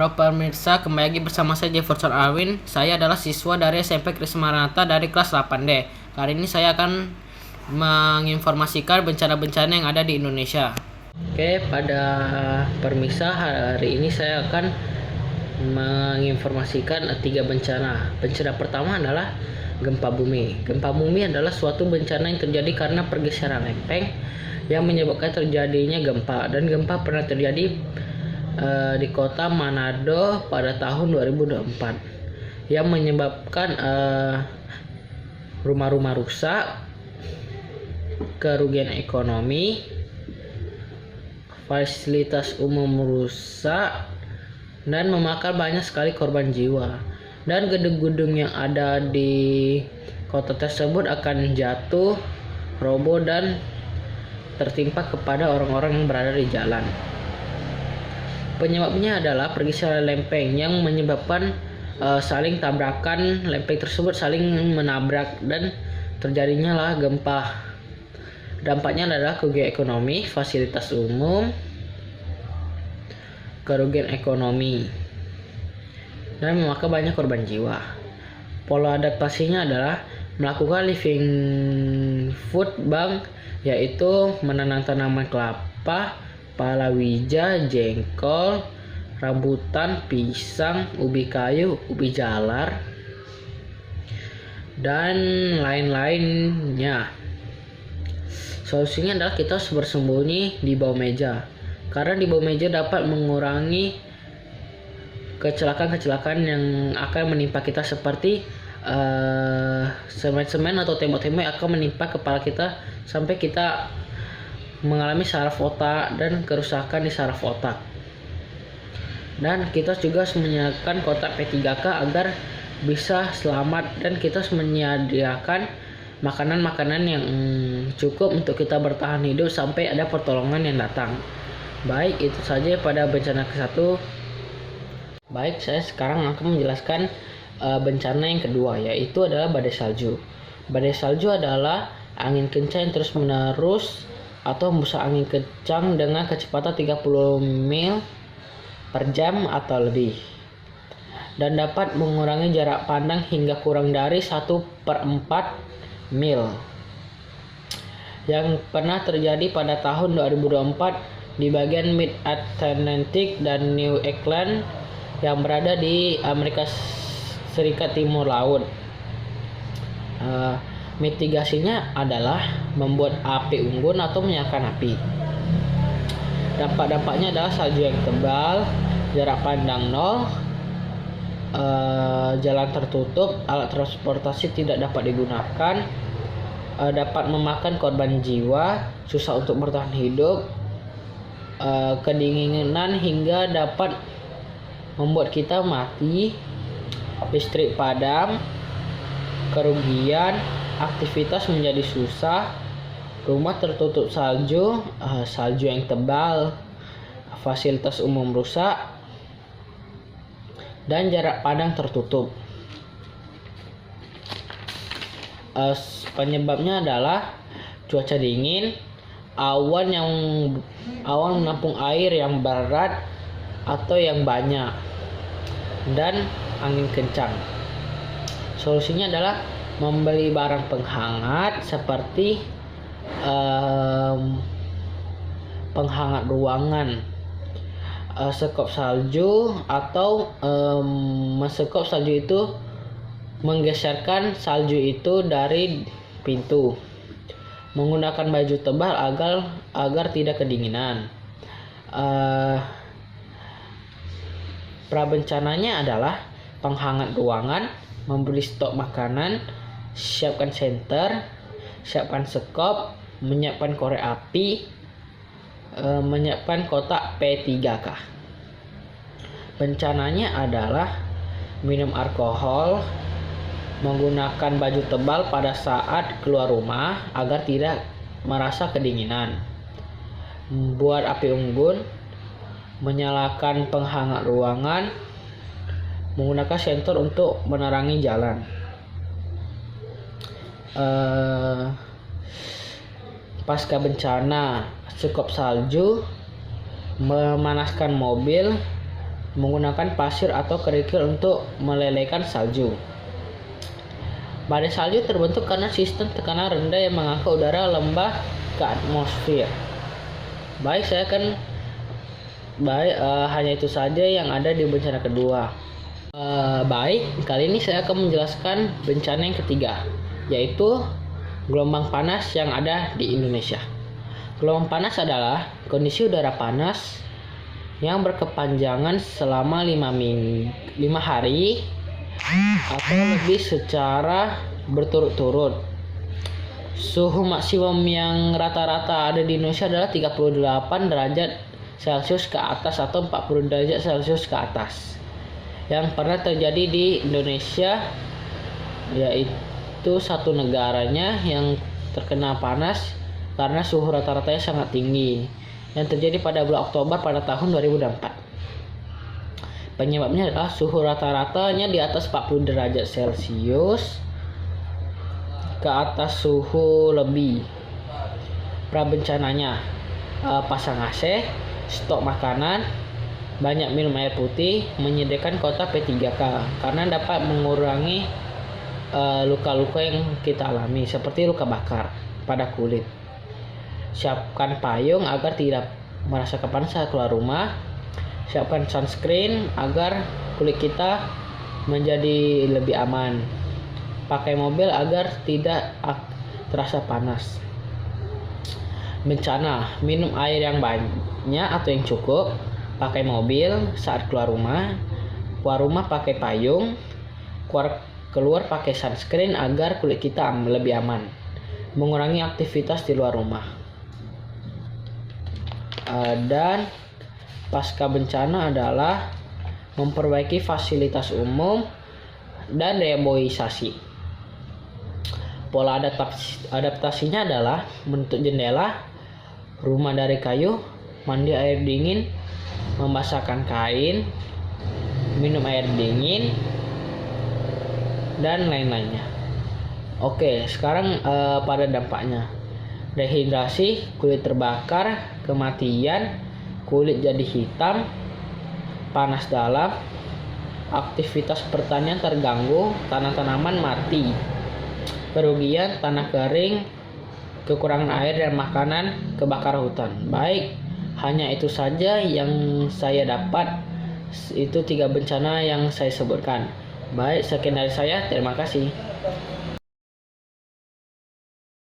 Halo pemirsa, kembali lagi bersama saya Jefferson Alwin. Saya adalah siswa dari SMP Krishna Maranatha dari kelas 8D. Kali ini saya akan menginformasikan bencana-bencana yang ada di Indonesia. Oke, pada pemirsa hari ini saya akan menginformasikan 3 bencana. Bencana pertama adalah gempa bumi. Gempa bumi adalah suatu bencana yang terjadi karena pergeseran lempeng yang menyebabkan terjadinya gempa, dan gempa pernah terjadi di kota Manado pada tahun 2024 yang menyebabkan rumah-rumah rusak, kerugian ekonomi, fasilitas umum rusak, dan memakan banyak sekali korban jiwa. Dan gedung-gedung yang ada di kota tersebut akan jatuh, roboh, dan tertimpa kepada orang-orang yang berada di jalan. Penyebabnya adalah pergeseran lempeng yang menyebabkan saling tabrakan, lempeng tersebut saling menabrak dan terjadinya lah gempa. Dampaknya adalah kerugian ekonomi, fasilitas umum, kerugian ekonomi, dan memakan banyak korban jiwa. Pola adaptasinya adalah melakukan living food bank, yaitu menanam tanaman kelapa, palawija, jengkol, rambutan, pisang, ubi kayu, ubi jalar, dan lain-lainnya. Solusinya adalah kita harus bersembunyi di bawah meja, karena di bawah meja dapat mengurangi kecelakaan-kecelakaan yang akan menimpa kita, seperti semen-semen atau tembok-tembok yang akan menimpa kepala kita sampai kita mengalami saraf otak dan kerusakan di saraf otak. Dan kita juga harus menyediakan kotak P3K agar bisa selamat, dan kita harus menyediakan makanan-makanan yang cukup untuk kita bertahan hidup sampai ada pertolongan yang datang. Baik, itu saja pada bencana ke-1. Baik, saya sekarang akan menjelaskan bencana yang kedua, yaitu adalah badai salju. Badai salju adalah angin kencang yang terus menerus atau hembusan angin kencang dengan kecepatan 30 mil per jam atau lebih, dan dapat mengurangi jarak pandang hingga kurang dari 1/4 mil, yang pernah terjadi pada tahun 2024 di bagian Mid-Atlantic dan New England yang berada di Amerika Serikat Timur Laut. Mitigasinya adalah membuat api unggun atau menyalakan api. Dampak-dampaknya adalah salju yang tebal, jarak pandang 0, jalan tertutup, alat transportasi tidak dapat digunakan, dapat memakan korban jiwa, susah untuk bertahan hidup, kedinginan hingga dapat membuat kita mati, listrik padam, kerugian, aktivitas menjadi susah, rumah tertutup salju, salju yang tebal, fasilitas umum rusak, dan jarak pandang tertutup. Penyebabnya adalah cuaca dingin, awan menampung air yang berat atau yang banyak, dan angin kencang. Solusinya adalah membeli barang penghangat seperti penghangat ruangan, sekop salju, atau sekop salju itu menggeserkan salju itu dari pintu, menggunakan baju tebal agar tidak kedinginan. Prabencananya adalah penghangat ruangan, membeli stok makanan, siapkan senter, siapkan sekop, menyiapkan korek api, menyiapkan kotak P3K. Bencananya adalah minum alkohol, menggunakan baju tebal pada saat keluar rumah agar tidak merasa kedinginan, buat api unggun, menyalakan penghangat ruangan, menggunakan senter untuk menerangi jalan. Pasca bencana, sekop salju, memanaskan mobil, menggunakan pasir atau kerikil untuk melelehkan salju. Badai salju terbentuk karena sistem tekanan rendah yang mengangkat udara lembah ke atmosfer. Hanya itu saja yang ada di bencana kedua. Kali ini saya akan menjelaskan bencana yang ketiga, yaitu gelombang panas yang ada di Indonesia. Gelombang panas adalah kondisi udara panas yang berkepanjangan selama 5 hari atau lebih secara berturut-turut. Suhu maksimum yang rata-rata ada di Indonesia adalah 38 derajat Celcius ke atas atau 40 derajat Celcius ke atas. Yang pernah terjadi di Indonesia yaitu satu negaranya yang terkena panas karena suhu rata-ratanya sangat tinggi yang terjadi pada bulan Oktober pada tahun 2004. Penyebabnya adalah suhu rata-ratanya di atas 40 derajat Celcius ke atas suhu lebih. Prabencananya, pasang AC, stok makanan, banyak minum air putih, menyediakan kota P3K karena dapat mengurangi luka-luka yang kita alami seperti luka bakar pada kulit. Siapkan payung agar tidak merasakan panas saat keluar rumah. Siapkan sunscreen agar kulit kita menjadi lebih aman. Pakai mobil agar tidak terasa panas. Bencana, minum air yang banyak atau yang cukup. Pakai mobil saat keluar rumah. Keluar rumah pakai payung. Keluar pakai sunscreen agar kulit kita lebih aman. Mengurangi aktivitas di luar rumah. Dan pasca bencana adalah memperbaiki fasilitas umum dan reboisasi. Pola adaptasinya adalah bentuk jendela, rumah dari kayu, mandi air dingin, membasahkan kain, minum air dingin, dan lain-lainnya. Oke, sekarang pada dampaknya. Dehidrasi, kulit terbakar, kematian, kulit jadi hitam, panas dalam, aktivitas pertanian terganggu, tanaman mati, kerugian, tanah kering, kekurangan air dan makanan, kebakaran hutan. Baik, hanya itu saja yang saya dapat. Itu 3 bencana yang saya sebutkan. Baik, sekian dari saya. Terima kasih.